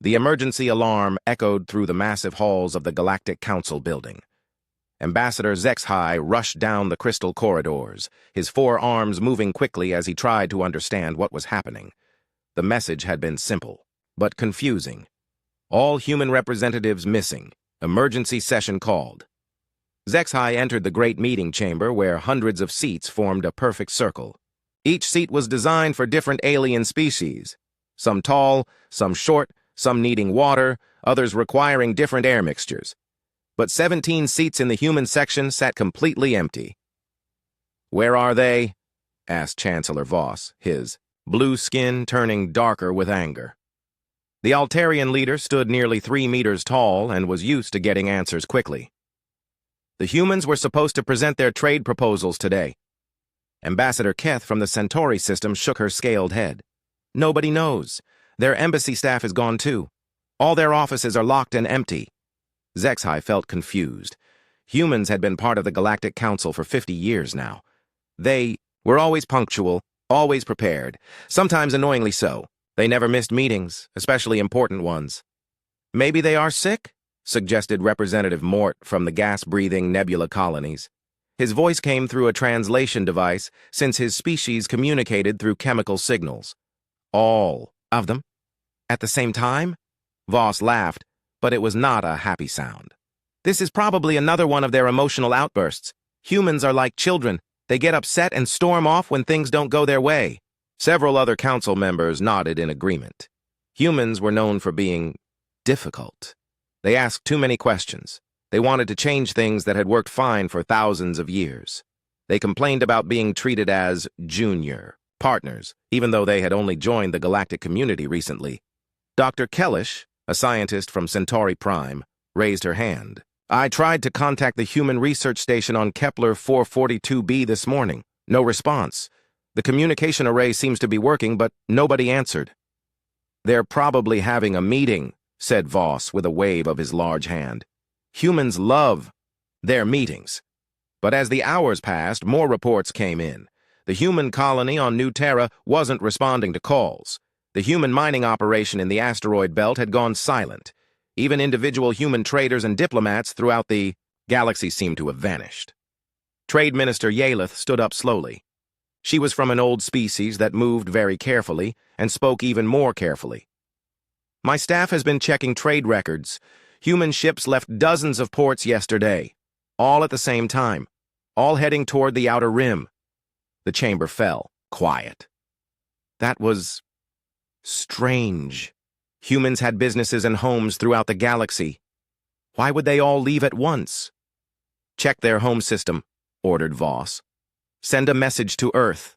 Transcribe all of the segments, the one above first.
The emergency alarm echoed through the massive halls of the Galactic Council building. Ambassador HFY rushed down the crystal corridors, his four arms moving quickly as he tried to understand what was happening. The message had been simple, but confusing. All human representatives missing. Emergency session called. HFY entered the great meeting chamber where hundreds of seats formed a perfect circle. Each seat was designed for different alien species. Some tall, some short, some needing water, others requiring different air mixtures. But 17 seats in the human section sat completely empty. "Where are they?" asked Chancellor Voss, his blue skin turning darker with anger. The Altarian leader stood nearly 3 meters tall and was used to getting answers quickly. "The humans were supposed to present their trade proposals today." Ambassador Keth from the Centauri system shook her scaled head. "Nobody knows. Their embassy staff is gone too. All their offices are locked and empty." HFY felt confused. Humans had been part of the Galactic Council for 50 years now. They were always punctual, always prepared, sometimes annoyingly so. They never missed meetings, especially important ones. "Maybe they are sick?" suggested Representative Mort from the gas-breathing nebula colonies. His voice came through a translation device since his species communicated through chemical signals. "All of them? At the same time?" Voss laughed, but it was not a happy sound. "This is probably another one of their emotional outbursts. Humans are like children. They get upset and storm off when things don't go their way." Several other council members nodded in agreement. Humans were known for being difficult. They asked too many questions. They wanted to change things that had worked fine for thousands of years. They complained about being treated as junior partners, even though they had only joined the galactic community recently. Dr. Kellish, a scientist from Centauri Prime, raised her hand. "I tried to contact the Human Research Station on Kepler 442b this morning. No response. The communication array seems to be working, but nobody answered." "They're probably having a meeting," said Voss with a wave of his large hand. "Humans love their meetings." But as the hours passed, more reports came in. The human colony on New Terra wasn't responding to calls. The human mining operation in the asteroid belt had gone silent. Even individual human traders and diplomats throughout the galaxy seemed to have vanished. Trade Minister Yalith stood up slowly. She was from an old species that moved very carefully and spoke even more carefully. "My staff has been checking trade records. Human ships left dozens of ports yesterday, all at the same time, all heading toward the outer rim." The chamber fell, quiet. That was strange. Humans had businesses and homes throughout the galaxy. Why would they all leave at once? "Check their home system," ordered Voss. "Send a message to Earth."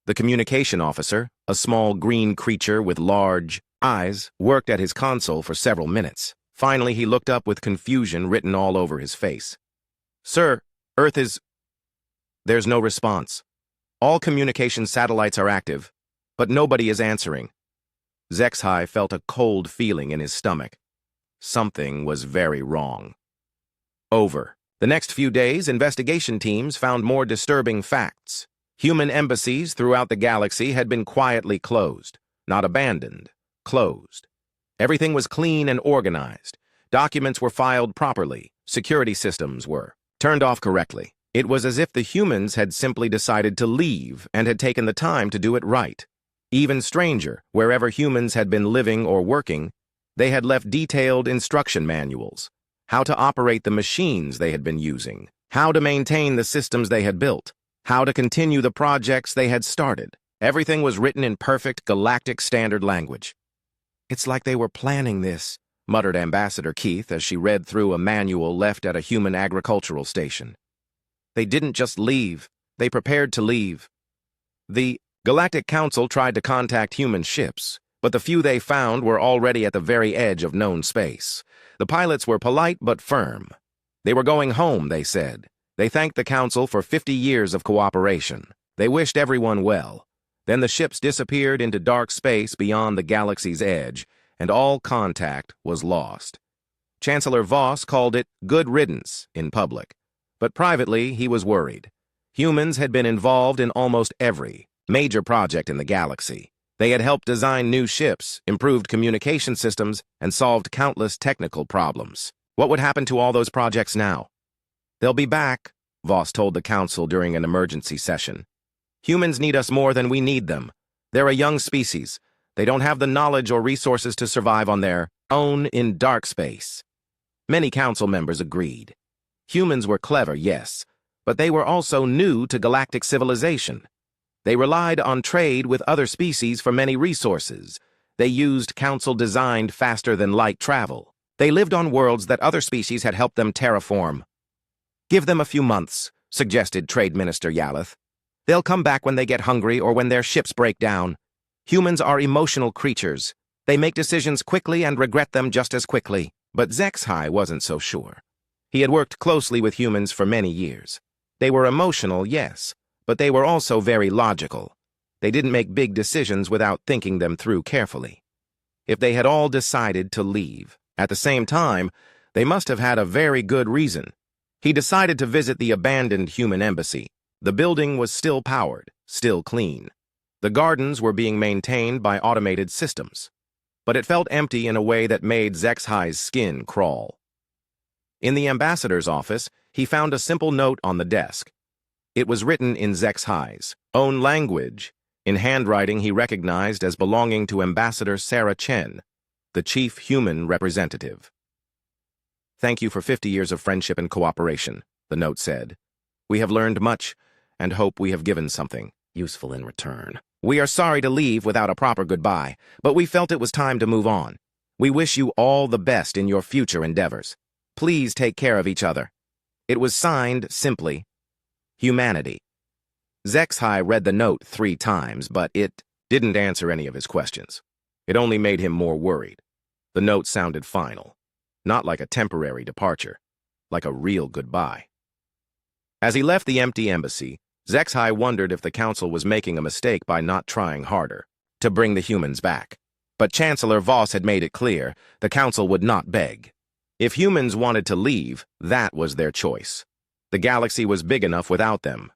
The communication officer, a small green creature with large eyes, worked at his console for several minutes. Finally, he looked up with confusion written all over his face. "Sir, Earth is..." There's no response. All communication satellites are active, but nobody is answering. HFY felt a cold feeling in his stomach. Something was very wrong. Over. The next few days, investigation teams found more disturbing facts. Human embassies throughout the galaxy had been quietly closed, not abandoned, closed. Everything was clean and organized. Documents were filed properly. Security systems were turned off correctly. It was as if the humans had simply decided to leave and had taken the time to do it right. Even stranger, wherever humans had been living or working, they had left detailed instruction manuals. How to operate the machines they had been using. How to maintain the systems they had built. How to continue the projects they had started. Everything was written in perfect galactic standard language. "It's like they were planning this," muttered Ambassador Keith as she read through a manual left at a human agricultural station. "They didn't just leave. They prepared to leave." The Galactic Council tried to contact human ships, but the few they found were already at the very edge of known space. The pilots were polite but firm. They were going home, they said. They thanked the Council for 50 years of cooperation. They wished everyone well. Then the ships disappeared into dark space beyond the galaxy's edge, and all contact was lost. Chancellor Voss called it good riddance in public, but privately he was worried. Humans had been involved in almost every major project in the galaxy. They had helped design new ships, improved communication systems, and solved countless technical problems. What would happen to all those projects now? They'll be back, Voss told the council during an emergency session. Humans need us more than we need them. They're a young species. They don't have the knowledge or resources to survive on their own in dark space. Many council members agreed. Humans were clever, yes, but they were also new to galactic civilization. They relied on trade with other species for many resources. They used council-designed faster-than-light travel. They lived on worlds that other species had helped them terraform. Give them a few months, suggested Trade Minister Yalith. They'll come back when they get hungry or when their ships break down. Humans are emotional creatures. They make decisions quickly and regret them just as quickly. But HFY wasn't so sure. He had worked closely with humans for many years. They were emotional, yes, but they were also very logical. They didn't make big decisions without thinking them through carefully. If they had all decided to leave at the same time, they must have had a very good reason. He decided to visit the abandoned human embassy. The building was still powered, still clean. The gardens were being maintained by automated systems. But it felt empty in a way that made HFY's skin crawl. In the ambassador's office, he found a simple note on the desk. It was written in HFY's own language, in handwriting he recognized as belonging to Ambassador Sarah Chen, the chief human representative. Thank you for 50 years of friendship and cooperation, the note said. We have learned much and hope we have given something useful in return. We are sorry to leave without a proper goodbye, but we felt it was time to move on. We wish you all the best in your future endeavors. Please take care of each other. It was signed simply, Humanity. HFY read the note 3 times, but it didn't answer any of his questions. It only made him more worried. The note sounded final, not like a temporary departure, like a real goodbye. As he left the empty embassy, HFY wondered if the council was making a mistake by not trying harder to bring the humans back. But Chancellor Voss had made it clear the council would not beg. If humans wanted to leave, that was their choice. The galaxy was big enough without them.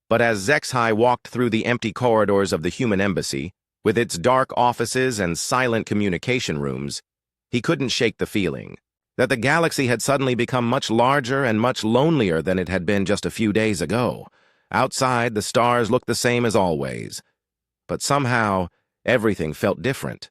But as HFY walked through the empty corridors of the human embassy, with its dark offices and silent communication rooms, he couldn't shake the feeling that the galaxy had suddenly become much larger and much lonelier than it had been just a few days ago. Outside, the stars looked the same as always. But somehow, everything felt different.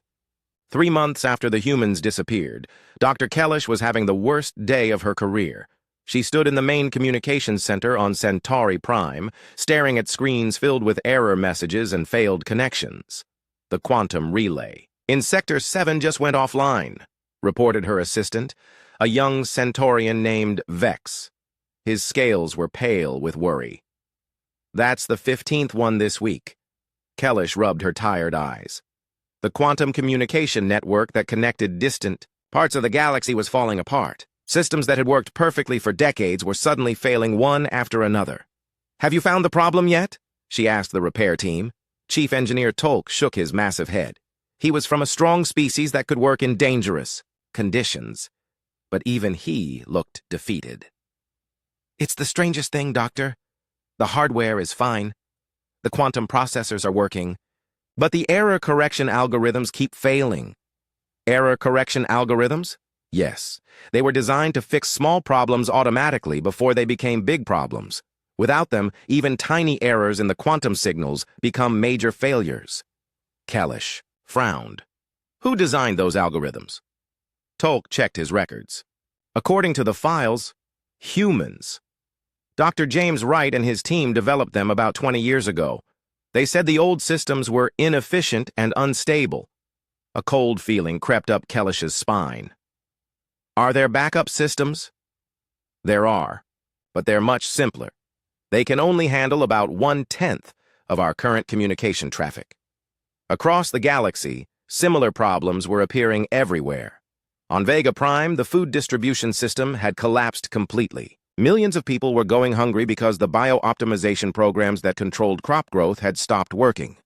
3 months after the humans disappeared, Dr. Kellish was having the worst day of her career. She stood in the main communications center on Centauri Prime, staring at screens filled with error messages and failed connections. The quantum relay in Sector 7 just went offline, reported her assistant, a young Centaurian named Vex. His scales were pale with worry. That's the 15th one this week. Kellish rubbed her tired eyes. The quantum communication network that connected distant parts of the galaxy was falling apart. Systems that had worked perfectly for decades were suddenly failing one after another. Have you found the problem yet? She asked the repair team. Chief Engineer Tolk shook his massive head. He was from a strong species that could work in dangerous conditions. But even he looked defeated. It's the strangest thing, Doctor. The hardware is fine. The quantum processors are working. But the error correction algorithms keep failing. Error correction algorithms? Yes. They were designed to fix small problems automatically before they became big problems. Without them, even tiny errors in the quantum signals become major failures. Kellish frowned. Who designed those algorithms? Tolk checked his records. According to the files, humans. Dr. James Wright and his team developed them about 20 years ago. They said the old systems were inefficient and unstable. A cold feeling crept up Kellish's spine. Are there backup systems? There are, but they're much simpler. They can only handle about 1/10 of our current communication traffic. Across the galaxy, similar problems were appearing everywhere. On Vega Prime, the food distribution system had collapsed completely. Millions of people were going hungry because the bio-optimization programs that controlled crop growth had stopped working.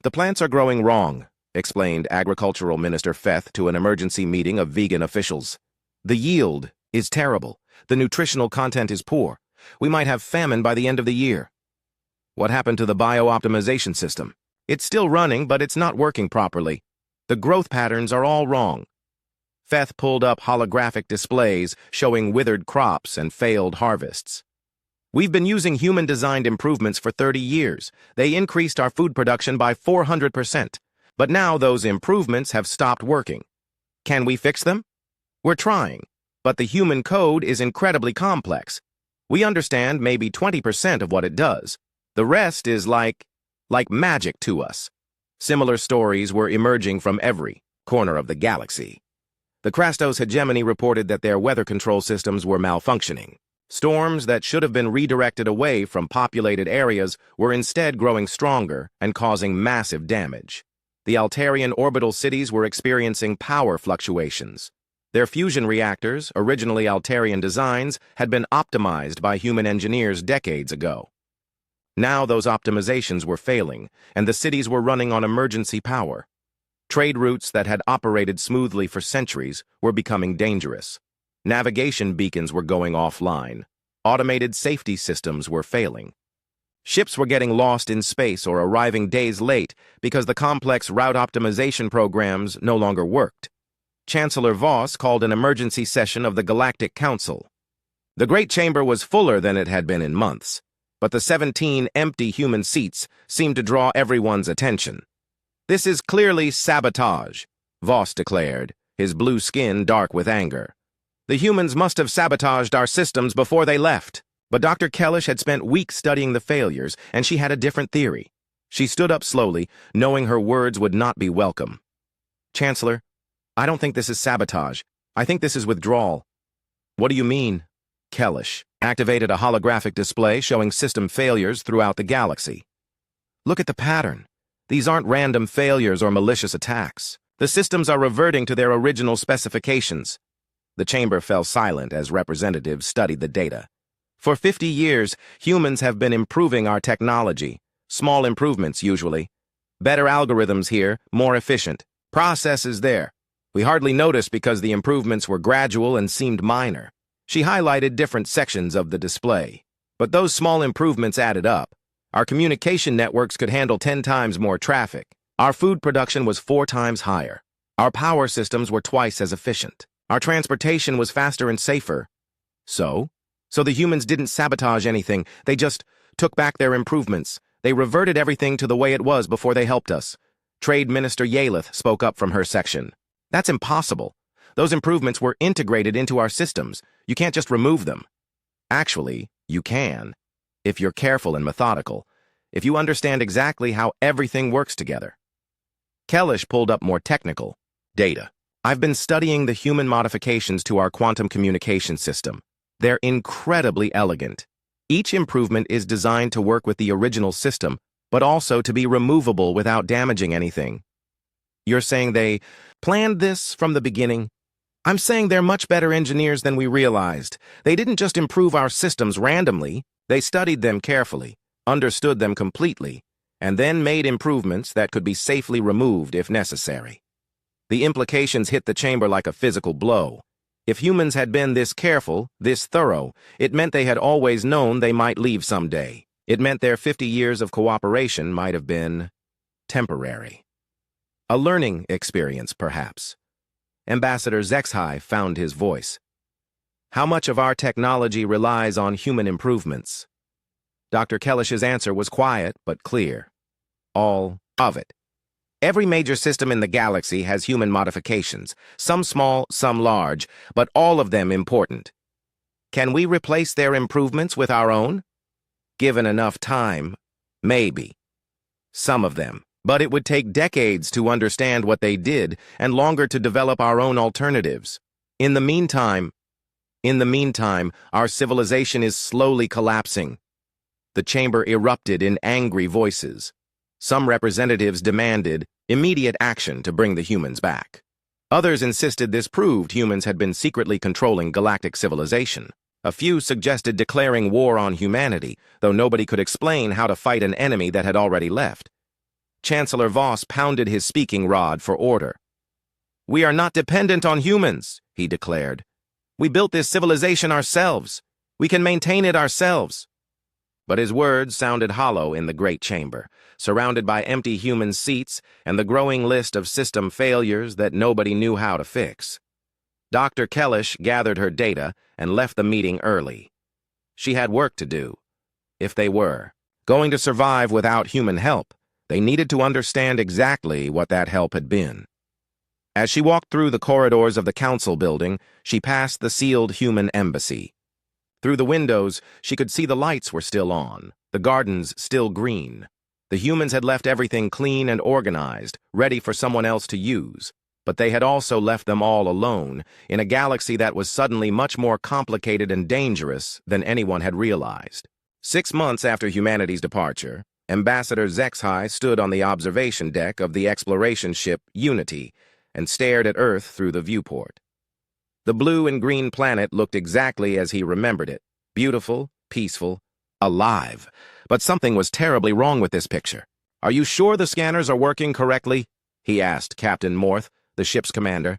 The plants are growing wrong, explained Agricultural Minister Feth to an emergency meeting of vegan officials. The yield is terrible. The nutritional content is poor. We might have famine by the end of the year. What happened to the bio-optimization system? It's still running, but it's not working properly. The growth patterns are all wrong. Feth pulled up holographic displays showing withered crops and failed harvests. We've been using human-designed improvements for 30 years. They increased our food production by 400%. But now those improvements have stopped working. Can we fix them? We're trying, but the human code is incredibly complex. We understand maybe 20% of what it does. The rest is like magic to us. Similar stories were emerging from every corner of the galaxy. The Krastos hegemony reported that their weather control systems were malfunctioning. Storms that should have been redirected away from populated areas were instead growing stronger and causing massive damage. The Altarian orbital cities were experiencing power fluctuations. Their fusion reactors, originally Altarian designs, had been optimized by human engineers decades ago. Now those optimizations were failing, and the cities were running on emergency power. Trade routes that had operated smoothly for centuries were becoming dangerous. Navigation beacons were going offline. Automated safety systems were failing. Ships were getting lost in space or arriving days late because the complex route optimization programs no longer worked. Chancellor Voss called an emergency session of the Galactic Council. The Great Chamber was fuller than it had been in months, but the 17 empty human seats seemed to draw everyone's attention. "This is clearly sabotage," Voss declared, his blue skin dark with anger. "The humans must have sabotaged our systems before they left." But Dr. Kellish had spent weeks studying the failures, and she had a different theory. She stood up slowly, knowing her words would not be welcome. "Chancellor, I don't think this is sabotage. I think this is withdrawal." "What do you mean?" Kellish activated a holographic display showing system failures throughout the galaxy. "Look at the pattern. These aren't random failures or malicious attacks. The systems are reverting to their original specifications." The chamber fell silent as representatives studied the data. "For 50 years, humans have been improving our technology. Small improvements, usually. Better algorithms here, more efficient. Processes there. We hardly noticed because the improvements were gradual and seemed minor." She highlighted different sections of the display. "But those small improvements added up. Our communication networks could handle 10 times more traffic. Our food production was 4 times higher. Our power systems were twice as efficient. Our transportation was faster and safer. So the humans didn't sabotage anything. They just took back their improvements. They reverted everything to the way it was before they helped us." Trade Minister Yaleth spoke up from her section. "That's impossible. Those improvements were integrated into our systems. You can't just remove them." "Actually, you can, if you're careful and methodical, if you understand exactly how everything works together." Kellish pulled up more technical data. "I've been studying the human modifications to our quantum communication system. They're incredibly elegant. Each improvement is designed to work with the original system, but also to be removable without damaging anything." "You're saying they planned this from the beginning?" "I'm saying they're much better engineers than we realized. They didn't just improve our systems randomly. They studied them carefully, understood them completely, and then made improvements that could be safely removed if necessary." The implications hit the chamber like a physical blow. If humans had been this careful, this thorough, it meant they had always known they might leave someday. It meant their 50 years of cooperation might have been temporary. A learning experience, perhaps. Ambassador Zexhai found his voice. "How much of our technology relies on human improvements?" Dr. Kellish's answer was quiet but clear. "All of it. Every major system in the galaxy has human modifications, some small, some large, but all of them important. Can we replace their improvements with our own? Given enough time, maybe. Some of them. But it would take decades to understand what they did and longer to develop our own alternatives. In the meantime, our civilization is slowly collapsing." The chamber erupted in angry voices. Some representatives demanded immediate action to bring the humans back. Others insisted this proved humans had been secretly controlling galactic civilization. A few suggested declaring war on humanity, though nobody could explain how to fight an enemy that had already left. Chancellor Voss pounded his speaking rod for order. "We are not dependent on humans," he declared. "We built this civilization ourselves. We can maintain it ourselves." But his words sounded hollow in the great chamber, surrounded by empty human seats and the growing list of system failures that nobody knew how to fix. Dr. Kellish gathered her data and left the meeting early. She had work to do. If they were going to survive without human help, they needed to understand exactly what that help had been. As she walked through the corridors of the council building, she passed the sealed human embassy. Through the windows, she could see the lights were still on, the gardens still green. The humans had left everything clean and organized, ready for someone else to use. But they had also left them all alone, in a galaxy that was suddenly much more complicated and dangerous than anyone had realized. 6 months after humanity's departure, Ambassador HFY stood on the observation deck of the exploration ship Unity and stared at Earth through the viewport. The blue and green planet looked exactly as he remembered it, beautiful, peaceful, alive. But something was terribly wrong with this picture. "Are you sure the scanners are working correctly?" he asked Captain Morth, the ship's commander.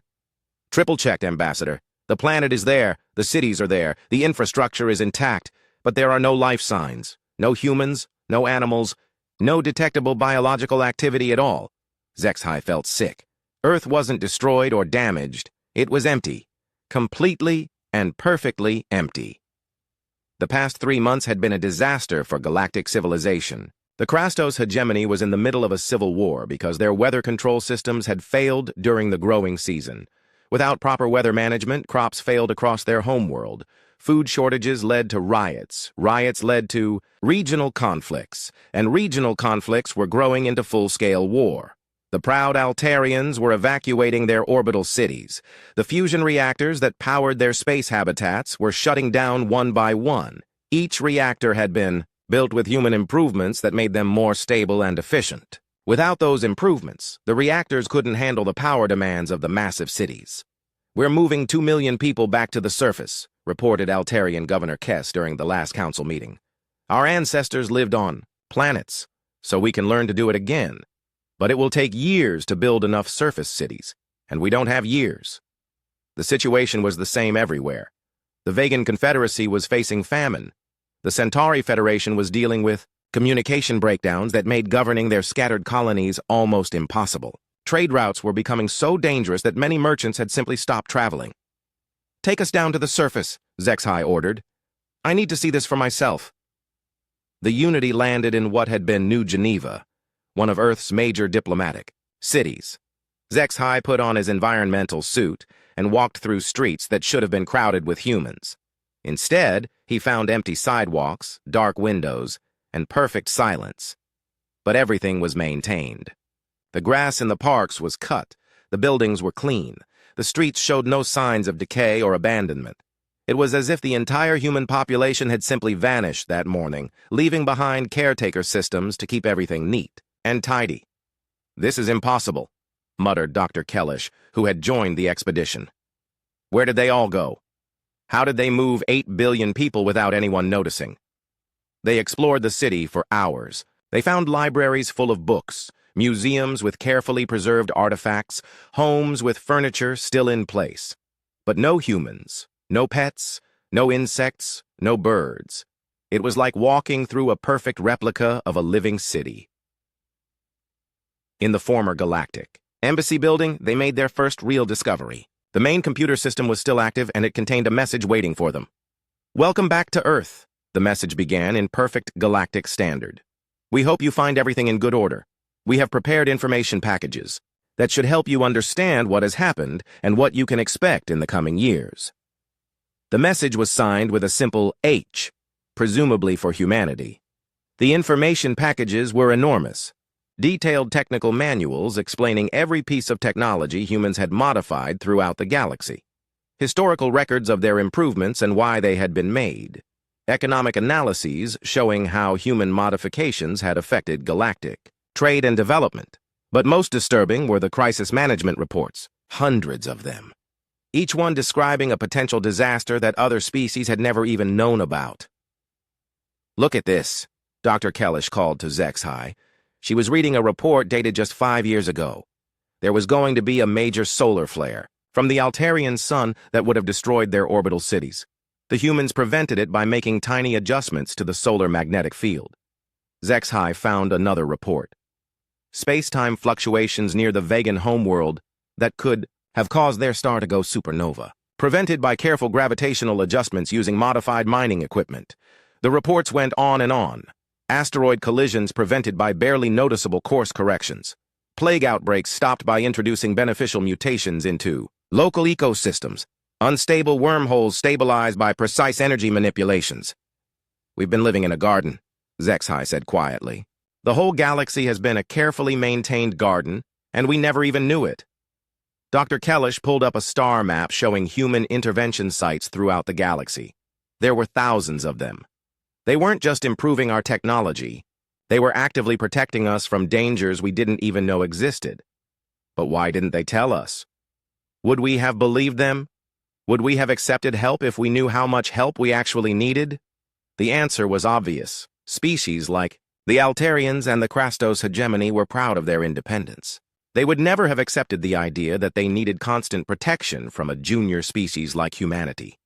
"Triple-checked, Ambassador. The planet is there, the cities are there, the infrastructure is intact, but there are no life signs, no humans, no animals, no detectable biological activity at all." HFY felt sick. Earth wasn't destroyed or damaged. It was empty. Completely and perfectly empty. The past 3 months had been a disaster for galactic civilization. The Krastos hegemony was in the middle of a civil war because their weather control systems had failed during the growing season. Without proper weather management, crops failed across their homeworld. Food shortages led to riots. Riots led to regional conflicts, and regional conflicts were growing into full-scale war. The proud Altarians were evacuating their orbital cities. The fusion reactors that powered their space habitats were shutting down one by one. Each reactor had been built with human improvements that made them more stable and efficient. Without those improvements, the reactors couldn't handle the power demands of the massive cities. "We're moving 2 million people back to the surface," reported Altarian Governor Kess during the last council meeting. "Our ancestors lived on planets, so we can learn to do it again. But it will take years to build enough surface cities, and we don't have years." The situation was the same everywhere. The Vegan Confederacy was facing famine. The Centauri Federation was dealing with communication breakdowns that made governing their scattered colonies almost impossible. Trade routes were becoming so dangerous that many merchants had simply stopped traveling. "Take us down to the surface," HFY ordered. "I need to see this for myself." The Unity landed in what had been New Geneva, one of Earth's major diplomatic cities. HFY put on his environmental suit and walked through streets that should have been crowded with humans. Instead, he found empty sidewalks, dark windows, and perfect silence. But everything was maintained. The grass in the parks was cut, the buildings were clean, the streets showed no signs of decay or abandonment. It was as if the entire human population had simply vanished that morning, leaving behind caretaker systems to keep everything neat and tidy. "This is impossible," muttered Dr. Kellish, who had joined the expedition. "Where did they all go? How did they move 8 billion people without anyone noticing?" They explored the city for hours. They found libraries full of books, museums with carefully preserved artifacts, homes with furniture still in place. But no humans, no pets, no insects, no birds. It was like walking through a perfect replica of a living city. In the former Galactic Embassy building, they made their first real discovery. The main computer system was still active, and it contained a message waiting for them. "Welcome back to Earth," the message began in perfect galactic standard. "We hope you find everything in good order. We have prepared information packages that should help you understand what has happened and what you can expect in the coming years." The message was signed with a simple H, presumably for humanity. The information packages were enormous. Detailed technical manuals explaining every piece of technology humans had modified throughout the galaxy. Historical records of their improvements and why they had been made. Economic analyses showing how human modifications had affected galactic trade and development. But most disturbing were the crisis management reports, hundreds of them. Each one describing a potential disaster that other species had never even known about. "Look at this," Dr. Kellish called to HFY. She was reading a report dated just 5 years ago. There was going to be a major solar flare from the Altarian sun that would have destroyed their orbital cities. The humans prevented it by making tiny adjustments to the solar magnetic field. HFY found another report. Space-time fluctuations near the Vegan homeworld that could have caused their star to go supernova, prevented by careful gravitational adjustments using modified mining equipment. The reports went on and on. Asteroid collisions prevented by barely noticeable course corrections. Plague outbreaks stopped by introducing beneficial mutations into local ecosystems. Unstable wormholes stabilized by precise energy manipulations. We've been living in a garden, HFY said quietly. The whole galaxy has been a carefully maintained garden, and we never even knew it. Dr. Kellish pulled up a star map showing human intervention sites throughout the galaxy. There were thousands of them. They weren't just improving our technology. They were actively protecting us from dangers we didn't even know existed. But why didn't they tell us? Would we have believed them? Would we have accepted help if we knew how much help we actually needed? The answer was obvious. Species like the Altarians and the Krastos hegemony were proud of their independence. They would never have accepted the idea that they needed constant protection from a junior species like humanity.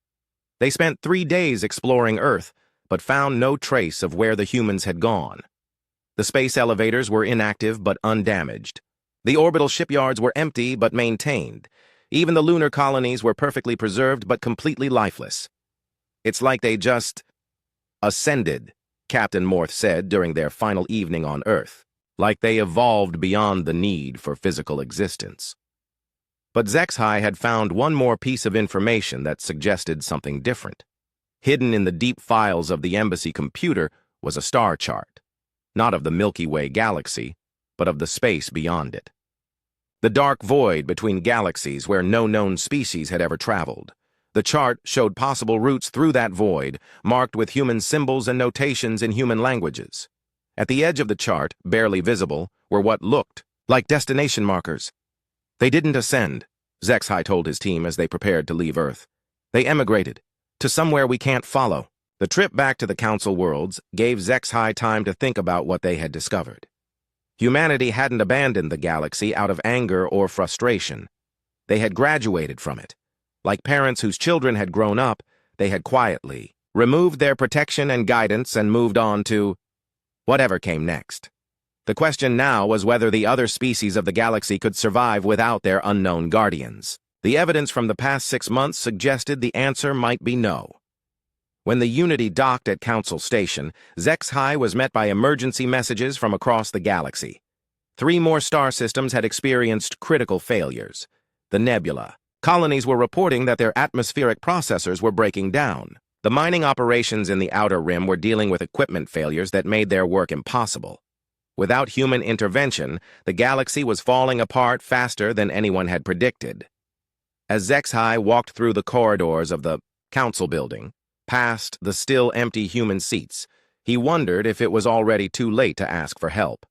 They spent 3 days exploring Earth, but found no trace of where the humans had gone. The space elevators were inactive but undamaged. The orbital shipyards were empty but maintained. Even the lunar colonies were perfectly preserved but completely lifeless. It's like they just ascended, Captain Morth said during their final evening on Earth, like they evolved beyond the need for physical existence. But HFY had found one more piece of information that suggested something different. Hidden in the deep files of the embassy computer was a star chart, not of the Milky Way galaxy, but of the space beyond it. The dark void between galaxies where no known species had ever traveled. The chart showed possible routes through that void, marked with human symbols and notations in human languages. At the edge of the chart, barely visible, were what looked like destination markers. They didn't ascend, HFY told his team as they prepared to leave Earth. They emigrated to somewhere we can't follow. The trip back to the Council Worlds gave HFY time to think about what they had discovered. Humanity hadn't abandoned the galaxy out of anger or frustration. They had graduated from it. Like parents whose children had grown up, they had quietly removed their protection and guidance and moved on to whatever came next. The question now was whether the other species of the galaxy could survive without their unknown guardians. The evidence from the past 6 months suggested the answer might be no. When the Unity docked at Council Station, HFY was met by emergency messages from across the galaxy. 3 more star systems had experienced critical failures. The nebula. Colonies were reporting that their atmospheric processors were breaking down. The mining operations in the Outer Rim were dealing with equipment failures that made their work impossible. Without human intervention, the galaxy was falling apart faster than anyone had predicted. As HFY walked through the corridors of the Council building, past the still empty human seats, he wondered if it was already too late to ask for help.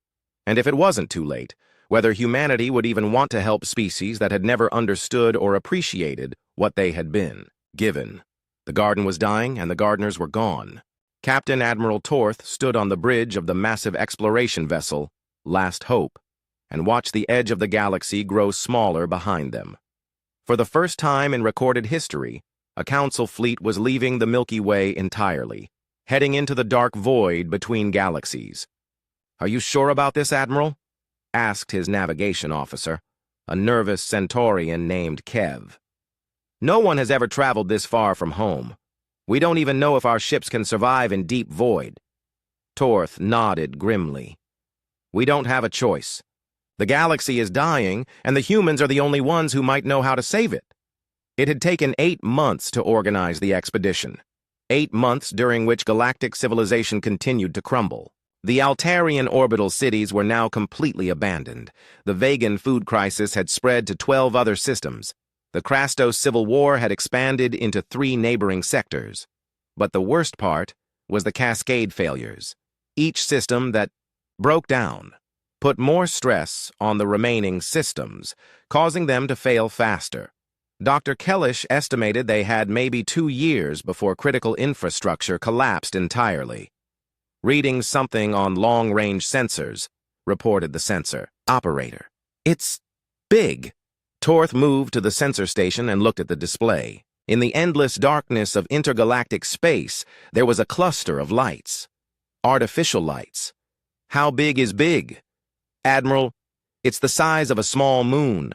And if it wasn't too late, whether humanity would even want to help species that had never understood or appreciated what they had been given. The garden was dying, and the gardeners were gone. Captain Admiral Torth stood on the bridge of the massive exploration vessel, Last Hope, and watched the edge of the galaxy grow smaller behind them. For the first time in recorded history, a Council fleet was leaving the Milky Way entirely, heading into the dark void between galaxies. "Are you sure about this, Admiral?" asked his navigation officer, a nervous Centaurian named Kev. "No one has ever traveled this far from home. We don't even know if our ships can survive in deep void." Torth nodded grimly. "We don't have a choice. The galaxy is dying, and the humans are the only ones who might know how to save it." It had taken 8 months to organize the expedition. 8 months during which galactic civilization continued to crumble. The Altarian orbital cities were now completely abandoned. The Vegan food crisis had spread to 12 other systems. The Krastos Civil War had expanded into 3 neighboring sectors. But the worst part was the cascade failures. Each system that broke down put more stress on the remaining systems, causing them to fail faster. Dr. Kellish estimated they had maybe 2 years before critical infrastructure collapsed entirely. "Reading something on long-range sensors," reported the sensor operator. "It's big." Torth moved to the sensor station and looked at the display. In the endless darkness of intergalactic space, there was a cluster of lights. Artificial lights. How big is big? Admiral, it's the size of a small moon.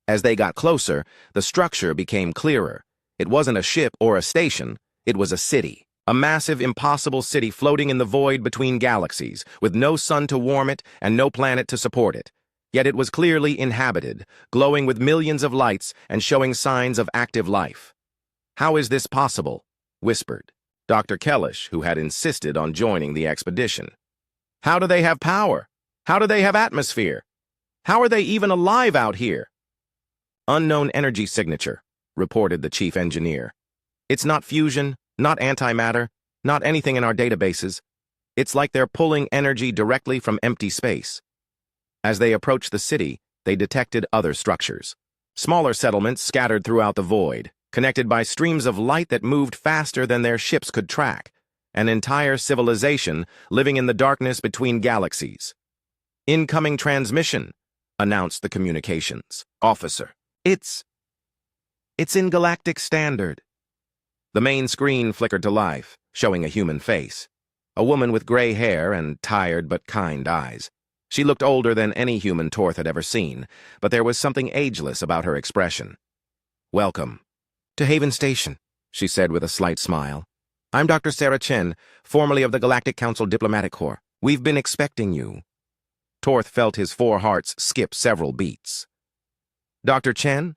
As they got closer, the structure became clearer. It wasn't a ship or a station, it was a city. A massive, impossible city floating in the void between galaxies, with no sun to warm it and no planet to support it. Yet it was clearly inhabited, glowing with millions of lights and showing signs of active life. "How is this possible?" whispered Dr. Kellish, who had insisted on joining the expedition. "How do they have power? How do they have atmosphere? How are they even alive out here?" "Unknown energy signature," reported the chief engineer. "It's not fusion, not antimatter, not anything in our databases. It's like they're pulling energy directly from empty space." As they approached the city, they detected other structures. Smaller settlements scattered throughout the void, connected by streams of light that moved faster than their ships could track. An entire civilization living in the darkness between galaxies. "Incoming transmission," announced the communications officer. It's in Galactic Standard." The main screen flickered to life, showing a human face. A woman with gray hair and tired but kind eyes. She looked older than any human Torth had ever seen, but there was something ageless about her expression. "Welcome to Haven Station," she said with a slight smile. "I'm Dr. Sarah Chen, formerly of the Galactic Council Diplomatic Corps. We've been expecting you." Torth felt his four hearts skip several beats. "Dr. Chen,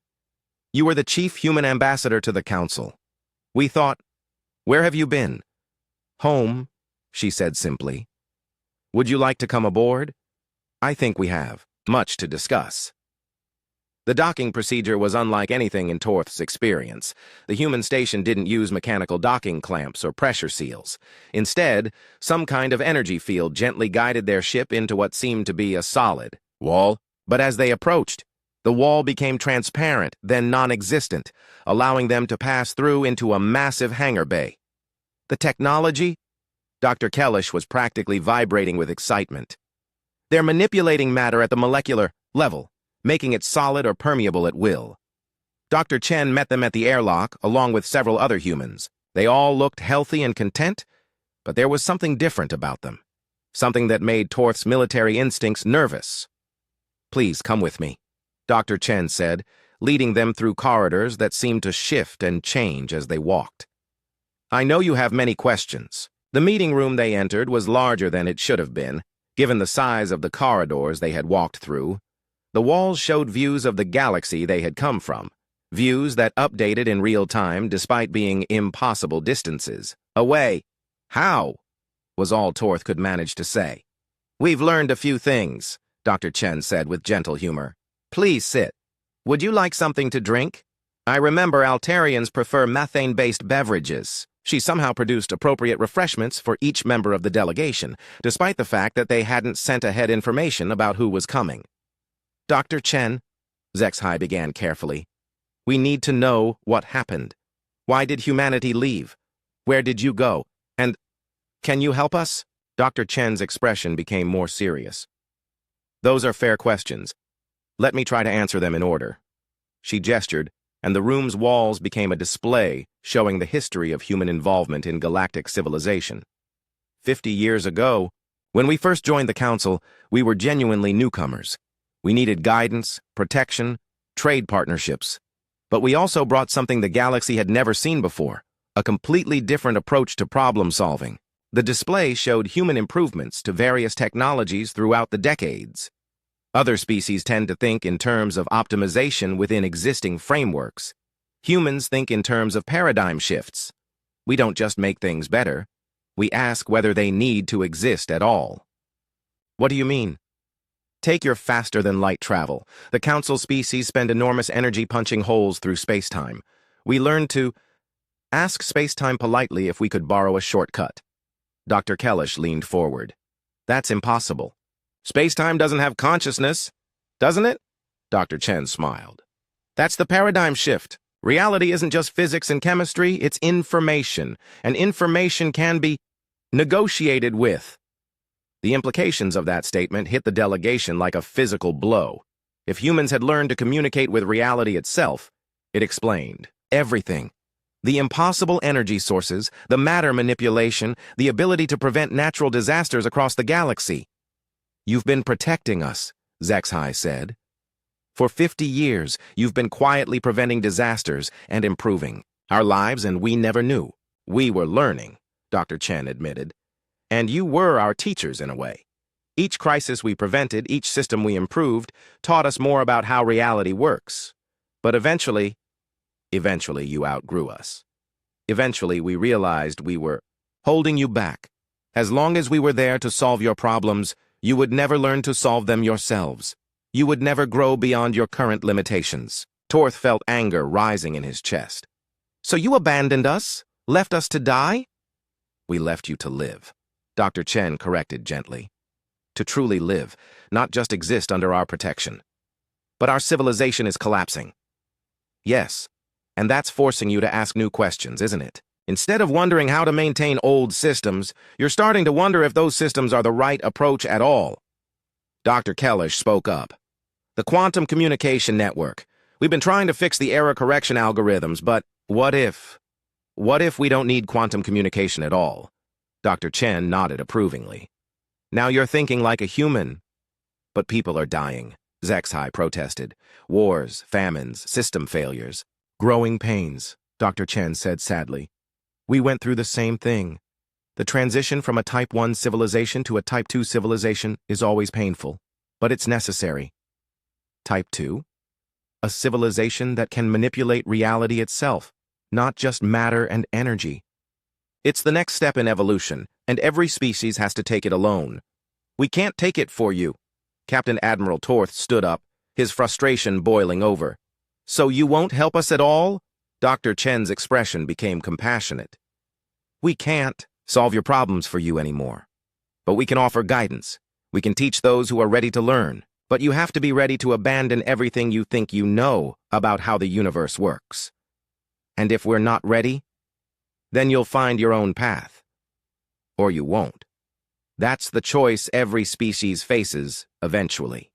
you were the chief human ambassador to the Council. We thought, where have you been?" "Home," she said simply. "Would you like to come aboard? I think we have much to discuss." The docking procedure was unlike anything in Torth's experience. The human station didn't use mechanical docking clamps or pressure seals. Instead, some kind of energy field gently guided their ship into what seemed to be a solid wall. But as they approached, the wall became transparent, then non-existent, allowing them to pass through into a massive hangar bay. The technology? Dr. Kellish was practically vibrating with excitement. They're manipulating matter at the molecular level, making it solid or permeable at will. Dr. Chen met them at the airlock, along with several other humans. They all looked healthy and content, but there was something different about them. Something that made Torth's military instincts nervous. "Please come with me," Dr. Chen said, leading them through corridors that seemed to shift and change as they walked. "I know you have many questions." The meeting room they entered was larger than it should have been, given the size of the corridors they had walked through. The walls showed views of the galaxy they had come from, views that updated in real time despite being impossible distances away. "How?" was all Torth could manage to say. "We've learned a few things," Dr. Chen said with gentle humor. "Please sit. Would you like something to drink? I remember Altarians prefer methane-based beverages." She somehow produced appropriate refreshments for each member of the delegation, despite the fact that they hadn't sent ahead information about who was coming. "Dr. Chen," Zexhai began carefully, "we need to know what happened. Why did humanity leave? Where did you go? And can you help us?" Dr. Chen's expression became more serious. "Those are fair questions. Let me try to answer them in order." She gestured, and the room's walls became a display showing the history of human involvement in galactic civilization. 50 years ago, when we first joined the Council, we were genuinely newcomers. We needed guidance, protection, trade partnerships. But we also brought something the galaxy had never seen before, a completely different approach to problem solving. The display showed human improvements to various technologies throughout the decades. Other species tend to think in terms of optimization within existing frameworks. Humans think in terms of paradigm shifts. We don't just make things better. We ask whether they need to exist at all. "What do you mean?" "Take your faster-than-light travel. The Council species spend enormous energy punching holes through space-time. We learned to ask space-time politely if we could borrow a shortcut." Dr. Kellish leaned forward. "That's impossible. Space-time doesn't have consciousness, doesn't it?" Dr. Chen smiled. "That's the paradigm shift. Reality isn't just physics and chemistry, it's information, and information can be negotiated with." The implications of that statement hit the delegation like a physical blow. If humans had learned to communicate with reality itself, it explained everything. The impossible energy sources, the matter manipulation, the ability to prevent natural disasters across the galaxy. You've been protecting us, HFY said. For 50 years, you've been quietly preventing disasters and improving our lives, and we never knew. We were learning, Dr. Chen admitted. And you were our teachers in a way. Each crisis we prevented, each system we improved, taught us more about how reality works. But eventually you outgrew us. Eventually, we realized we were holding you back. As long as we were there to solve your problems, you would never learn to solve them yourselves. You would never grow beyond your current limitations. Torth felt anger rising in his chest. So you abandoned us? Left us to die? We left you to live, Dr. Chen corrected gently. To truly live, not just exist under our protection. But our civilization is collapsing. Yes, and that's forcing you to ask new questions, isn't it? Instead of wondering how to maintain old systems, you're starting to wonder if those systems are the right approach at all. Dr. Kellish spoke up. The quantum communication network. We've been trying to fix the error correction algorithms, but what if? What if we don't need quantum communication at all? Dr. Chen nodded approvingly. Now you're thinking like a human. But people are dying, HFY protested. Wars, famines, system failures. Growing pains, Dr. Chen said sadly. We went through the same thing. The transition from a Type 1 civilization to a Type 2 civilization is always painful, but it's necessary. Type 2? A civilization that can manipulate reality itself, not just matter and energy. It's the next step in evolution, and every species has to take it alone. We can't take it for you. Captain Admiral Torth stood up, his frustration boiling over. So you won't help us at all? Dr. Chen's expression became compassionate. We can't solve your problems for you anymore. But we can offer guidance. We can teach those who are ready to learn. But you have to be ready to abandon everything you think you know about how the universe works. And if we're not ready, then you'll find your own path. Or you won't. That's the choice every species faces eventually.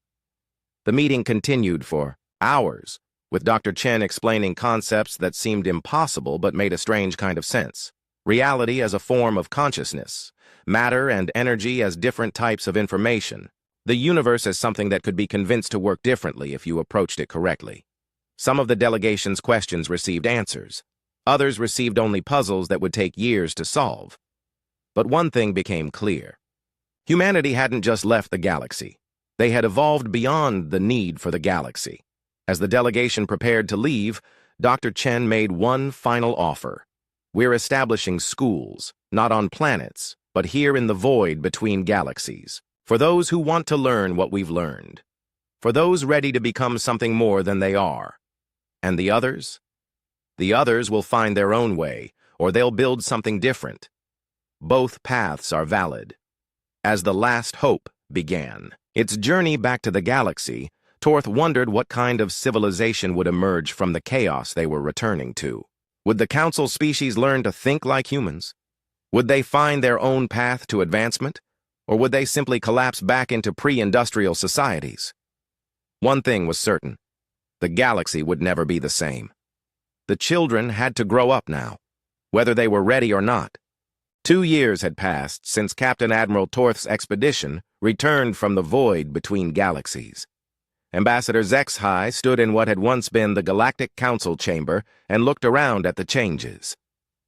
The meeting continued for hours, with Dr. Chen explaining concepts that seemed impossible but made a strange kind of sense. Reality as a form of consciousness, matter and energy as different types of information, the universe as something that could be convinced to work differently if you approached it correctly. Some of the delegation's questions received answers. Others received only puzzles that would take years to solve. But one thing became clear. Humanity hadn't just left the galaxy. They had evolved beyond the need for the galaxy. As the delegation prepared to leave, Dr. Chen made one final offer. We're establishing schools, not on planets, but here in the void between galaxies, for those who want to learn what we've learned, for those ready to become something more than they are. And the others? The others will find their own way, or they'll build something different. Both paths are valid. As the last hope began its journey back to the galaxy, Torth wondered what kind of civilization would emerge from the chaos they were returning to. Would the Council species learn to think like humans? Would they find their own path to advancement? Or would they simply collapse back into pre-industrial societies? One thing was certain. The galaxy would never be the same. The children had to grow up now, whether they were ready or not. 2 years had passed since Captain Admiral Torth's expedition returned from the void between galaxies. Ambassador HFY stood in what had once been the Galactic Council chamber and looked around at the changes.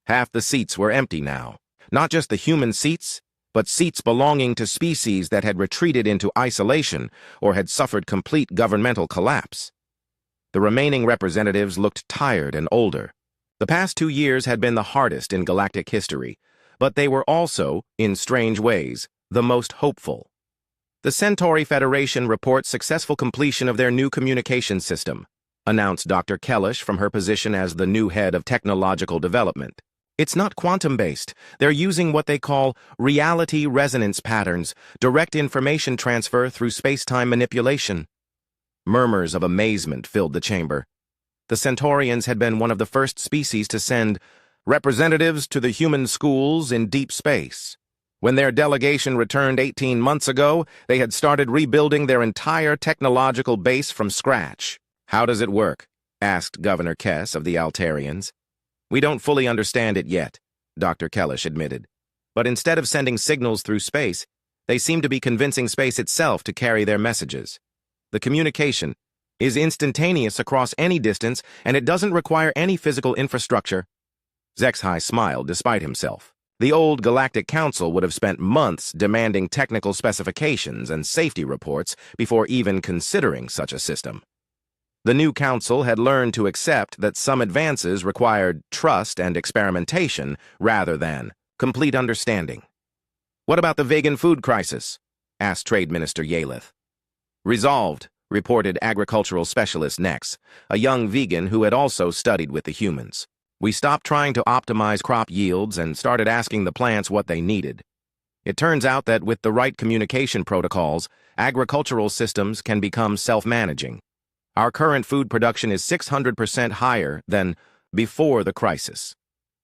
Half the seats were empty now. Not just the human seats, but seats belonging to species that had retreated into isolation or had suffered complete governmental collapse. The remaining representatives looked tired and older. The past 2 years had been the hardest in galactic history, but they were also, in strange ways, the most hopeful. The Centauri Federation reports successful completion of their new communication system, announced Dr. Kellish from her position as the new head of technological development. It's not quantum-based. They're using what they call reality resonance patterns, direct information transfer through space-time manipulation. Murmurs of amazement filled the chamber. The Centaurians had been one of the first species to send representatives to the human schools in deep space. When their delegation returned 18 months ago, they had started rebuilding their entire technological base from scratch. How does it work? Asked Governor Kess of the Altarians. We don't fully understand it yet, Dr. Kellish admitted. But instead of sending signals through space, they seem to be convincing space itself to carry their messages. The communication is instantaneous across any distance, and it doesn't require any physical infrastructure. Zexhai smiled despite himself. The old Galactic Council would have spent months demanding technical specifications and safety reports before even considering such a system. The new council had learned to accept that some advances required trust and experimentation rather than complete understanding. "What about the vegan food crisis?" asked Trade Minister Yalith. "Resolved," reported agricultural specialist Nex, a young vegan who had also studied with the humans. "We stopped trying to optimize crop yields and started asking the plants what they needed. It turns out that with the right communication protocols, agricultural systems can become self-managing. Our current food production is 600% higher than before the crisis,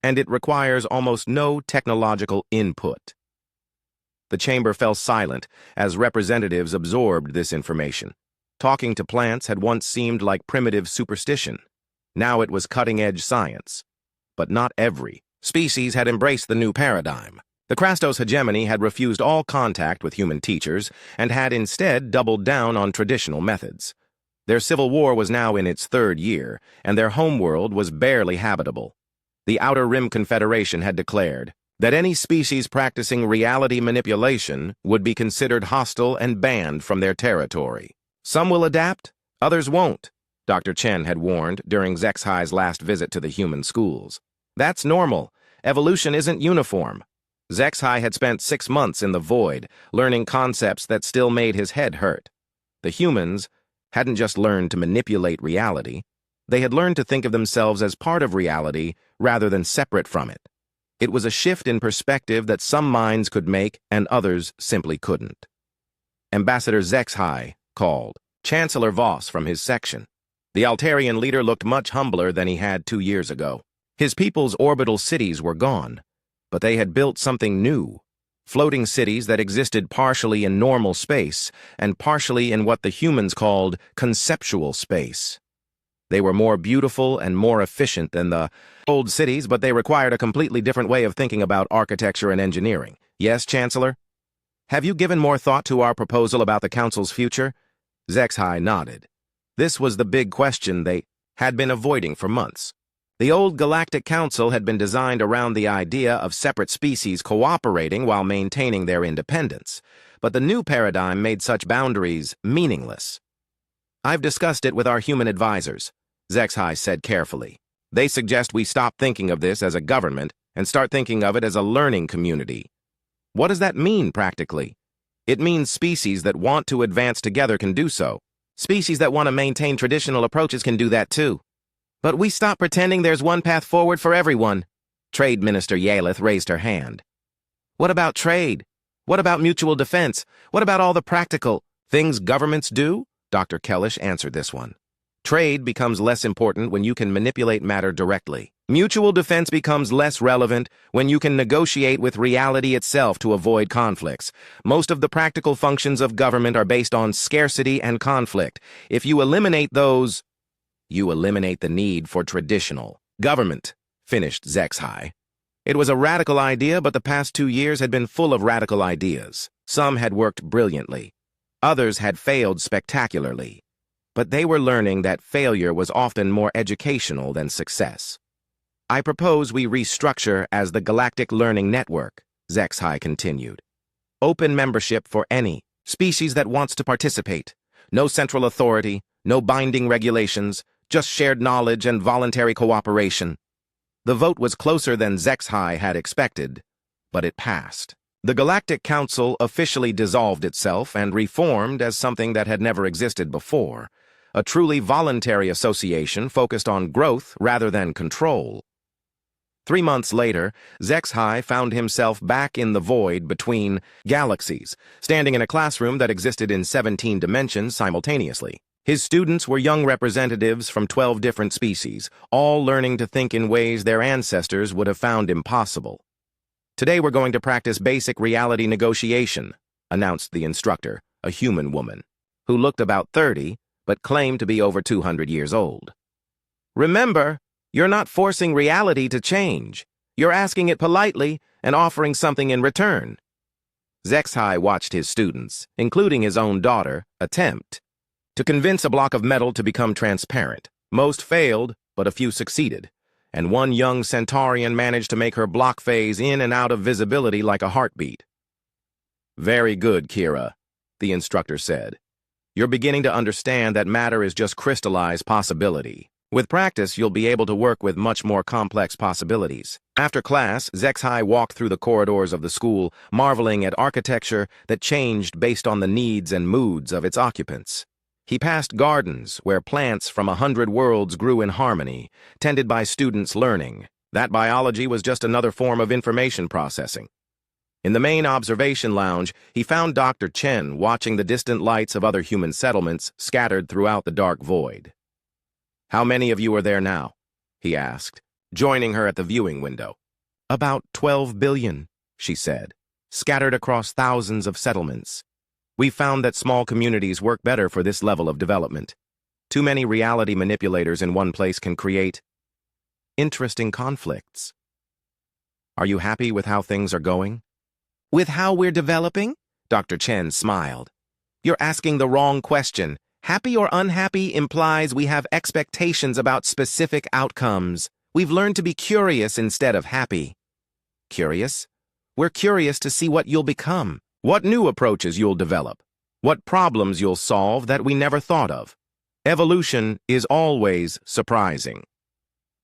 and it requires almost no technological input." The chamber fell silent as representatives absorbed this information. Talking to plants had once seemed like primitive superstition. Now it was cutting-edge science. But not every species had embraced the new paradigm. The Krastos hegemony had refused all contact with human teachers and had instead doubled down on traditional methods. Their civil war was now in its third year, and their homeworld was barely habitable. The Outer Rim Confederation had declared that any species practicing reality manipulation would be considered hostile and banned from their territory. "Some will adapt, others won't," Dr. Chen had warned during Zexhai's last visit to the human schools. "That's normal. Evolution isn't uniform." Zexhai had spent 6 months in the void, learning concepts that still made his head hurt. The humans hadn't just learned to manipulate reality, they had learned to think of themselves as part of reality rather than separate from it. It was a shift in perspective that some minds could make and others simply couldn't. Ambassador Zexhai called Chancellor Voss from his section. The Altarian leader looked much humbler than he had 2 years ago. His people's orbital cities were gone, but they had built something new. Floating cities that existed partially in normal space and partially in what the humans called conceptual space. They were more beautiful and more efficient than the old cities, but they required a completely different way of thinking about architecture and engineering. "Yes, Chancellor? Have you given more thought to our proposal about the Council's future?" Zexhai nodded. This was the big question they had been avoiding for months. The old Galactic Council had been designed around the idea of separate species cooperating while maintaining their independence, but the new paradigm made such boundaries meaningless. "I've discussed it with our human advisors," Zexhai said carefully. "They suggest we stop thinking of this as a government and start thinking of it as a learning community." "What does that mean, practically?" "It means species that want to advance together can do so. Species that want to maintain traditional approaches can do that too. But we stop pretending there's one path forward for everyone." Trade Minister Yalith raised her hand. "What about trade? What about mutual defense? What about all the practical things governments do?" Dr. Kellish answered this one. "Trade becomes less important when you can manipulate matter directly. Mutual defense becomes less relevant when you can negotiate with reality itself to avoid conflicts. Most of the practical functions of government are based on scarcity and conflict. If you eliminate those, you eliminate the need for traditional government," finished Zexhai. It was a radical idea, but the past 2 years had been full of radical ideas. Some had worked brilliantly. Others had failed spectacularly. But they were learning that failure was often more educational than success. "I propose we restructure as the Galactic Learning Network," Zexhai continued. "Open membership for any species that wants to participate. No central authority, no binding regulations, just shared knowledge and voluntary cooperation." The vote was closer than Zexhai had expected, but it passed. The Galactic Council officially dissolved itself and reformed as something that had never existed before, a truly voluntary association focused on growth rather than control. 3 months later, Zexhai found himself back in the void between galaxies, standing in a classroom that existed in 17 dimensions simultaneously. His students were young representatives from 12 different species, all learning to think in ways their ancestors would have found impossible. "Today we're going to practice basic reality negotiation," announced the instructor, a human woman, who looked about 30, but claimed to be over 200 years old. "Remember, You're not forcing reality to change. You're asking it politely and offering something in return. HFY watched his students, including his own daughter, attempt to convince a block of metal to become transparent. Most failed, but a few succeeded, and one young Centaurian managed to make her block phase in and out of visibility like a heartbeat. "Very good, Kira," the instructor said. "You're beginning to understand that matter is just crystallized possibility. With practice, you'll be able to work with much more complex possibilities." After class, HFY walked through the corridors of the school, marveling at architecture that changed based on the needs and moods of its occupants. He passed gardens where plants from 100 worlds grew in harmony, tended by students learning that biology was just another form of information processing. In the main observation lounge, he found Dr. Chen watching the distant lights of other human settlements scattered throughout the dark void. "How many of you are there now?" he asked, joining her at the viewing window. "About 12 billion, she said, scattered across thousands of settlements. We've found that small communities work better for this level of development. Too many reality manipulators in one place can create interesting conflicts." "Are you happy with how things are going?" "With how we're developing?" Dr. Chen smiled. "You're asking the wrong question. Happy or unhappy implies we have expectations about specific outcomes. We've learned to be curious instead of happy." "Curious? We're curious to see what you'll become, what new approaches you'll develop, what problems you'll solve that we never thought of. Evolution is always surprising."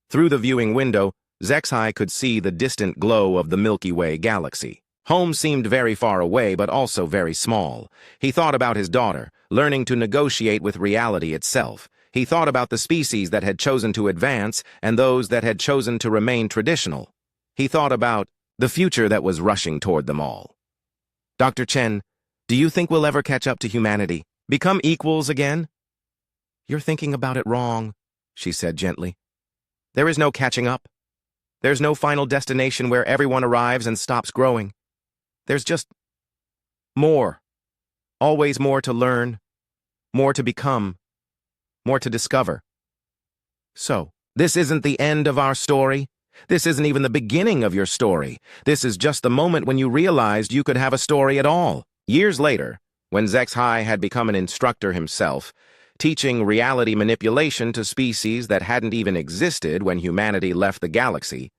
Through the viewing window, HFY could see the distant glow of the Milky Way galaxy. Home seemed very far away, but also very small. He thought about his daughter, learning to negotiate with reality itself. He thought about the species that had chosen to advance and those that had chosen to remain traditional. He thought about the future that was rushing toward them all. "Dr. Chen, do you think we'll ever catch up to humanity? Become equals again?" "You're thinking about it wrong," she said gently. "There is no catching up. There's no final destination where everyone arrives and stops growing. There's just more. Always more to learn, more to become, more to discover." "So, this isn't the end of our story? This isn't even the beginning of your story. This is just the moment when you realized you could have a story at all." Years later, when HFY had become an instructor himself, teaching reality manipulation to species that hadn't even existed when humanity left the galaxy,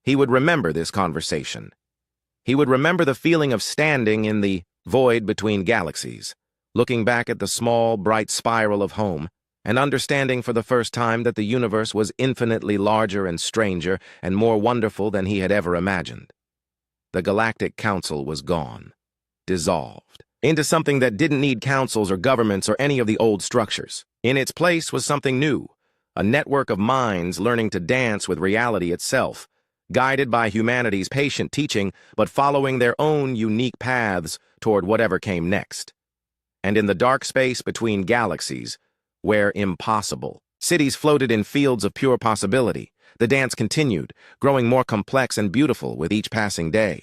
he would remember this conversation. He would remember the feeling of standing in the void between galaxies, looking back at the small, bright spiral of home, and understanding for the first time that the universe was infinitely larger and stranger and more wonderful than he had ever imagined. The Galactic Council was gone, dissolved, into something that didn't need councils or governments or any of the old structures. In its place was something new, a network of minds learning to dance with reality itself, guided by humanity's patient teaching, but following their own unique paths toward whatever came next. And in the dark space between galaxies, where impossible, cities floated in fields of pure possibility, the dance continued, growing more complex and beautiful with each passing day.